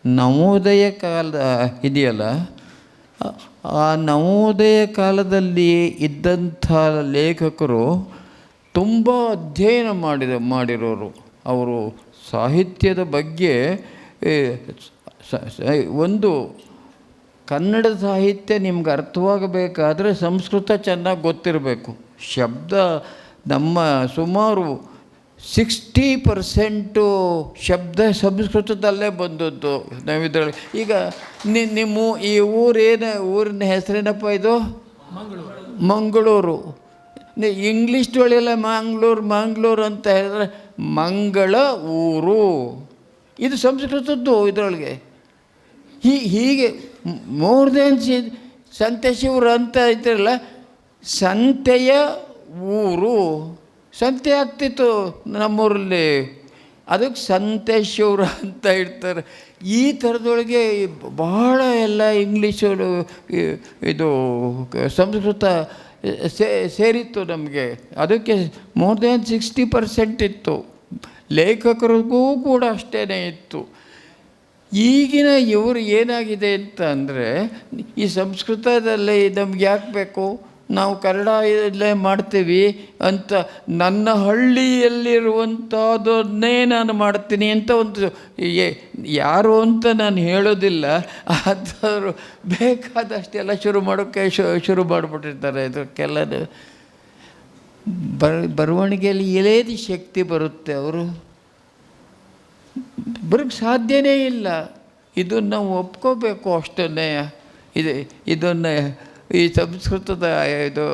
ನವೋದಯ ಕಾಲ ಇದೆಯಲ್ಲ, ಆ ನವೋದಯ ಕಾಲದಲ್ಲಿ ಇದ್ದಂಥ ಲೇಖಕರು ತುಂಬ ಅಧ್ಯಯನ ಮಾಡಿರೋರು. ಅವರು ಸಾಹಿತ್ಯದ ಬಗ್ಗೆ ಒಂದು ಕನ್ನಡ ಸಾಹಿತ್ಯ ನಿಮ್ಗೆ ಅರ್ಥವಾಗಬೇಕಾದ್ರೆ ಸಂಸ್ಕೃತ ಚೆನ್ನಾಗಿ ಗೊತ್ತಿರಬೇಕು. ಶಬ್ದ ನಮ್ಮ ಸುಮಾರು 60% ಶಬ್ದ ಸಂಸ್ಕೃತದಲ್ಲೇ ಬಂದದ್ದು. ನಾವಿದ್ರಲ್ಲಿ ಈಗ ನಿಮ್ಮ ಈ ಊರಿನ ಹೆಸರೇನಪ್ಪ ಇದು? ಮಂಗಳೂರು. ಇಂಗ್ಲೀಷ್ನೊಳೆಲ್ಲ ಮಂಗಳೂರು ಅಂತ ಹೇಳಿದ್ರೆ ಮಂಗಳ ಊರು, ಇದು ಸಂಸ್ಕೃತದ್ದು. ಇದರೊಳಗೆ ಹೀಗೆ ಮೋರ್ ದೆನ್ ಸಂತೆಶಿವರು ಅಂತ ಇದ್ರಲ್ಲ, ಸಂತೆಯ ಊರು, ಸಂತೆ ಆಗ್ತಿತ್ತು ನಮ್ಮೂರಲ್ಲಿ, ಅದಕ್ಕೆ ಸಂತೆಶಿವರು ಅಂತ ಇರ್ತಾರೆ. ಈ ಥರದೊಳಗೆ ಬಹಳ ಎಲ್ಲ ಇಂಗ್ಲೀಷು ಇದು ಸಂಸ್ಕೃತ ಸೇರಿತ್ತು ನಮಗೆ. ಅದಕ್ಕೆ ಮೋರ್ ದೆನ್ 60% ಇತ್ತು. ಲೇಖಕರಿಗೂ ಕೂಡ ಅಷ್ಟೇ ಇತ್ತು. ಈಗಿನ ಇವರು ಏನಾಗಿದೆ ಅಂತ ಅಂದರೆ, ಈ ಸಂಸ್ಕೃತದಲ್ಲಿ ನಮ್ಗೆ ಯಾಕೆ ಬೇಕು, ನಾವು ಕನ್ನಡದಲ್ಲೇ ಮಾಡ್ತೀವಿ ಅಂತ, ನನ್ನ ಹಳ್ಳಿಯಲ್ಲಿರುವಂಥದ್ದನ್ನೇ ನಾನು ಮಾಡ್ತೀನಿ ಅಂತ ಒಂದು ಯಾರು ಅಂತ ನಾನು ಹೇಳೋದಿಲ್ಲ, ಆದರೂ ಬೇಕಾದಷ್ಟೆಲ್ಲ ಶುರು ಮಾಡಿಬಿಟ್ಟಿರ್ತಾರೆ. ಇದಕ್ಕೆಲ್ಲ ಬರವಣಿಗೆಯಲ್ಲಿ ಎಲೇದಿ ಶಕ್ತಿ ಬರುತ್ತೆ, ಅವರು ಬರೋಕ್ಕೆ ಸಾಧ್ಯನೇ ಇಲ್ಲ. ಇದನ್ನು ನಾವು ಒಪ್ಕೋಬೇಕು ಅಷ್ಟನ್ನೇ. ಇದನ್ನು ಈ ಸಂಸ್ಕೃತದ ಇದು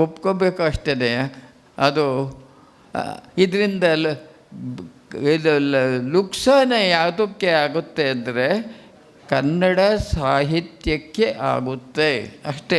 ಒಪ್ಕೋಬೇಕು ಅಷ್ಟೇ. ಅದು ಇದರಿಂದ ಇದು ನುಕ್ಸಾನ ಯಾವುದಕ್ಕೆ ಆಗುತ್ತೆ ಅಂದರೆ ಕನ್ನಡ ಸಾಹಿತ್ಯಕ್ಕೆ ಆಗುತ್ತೆ ಅಷ್ಟೇ.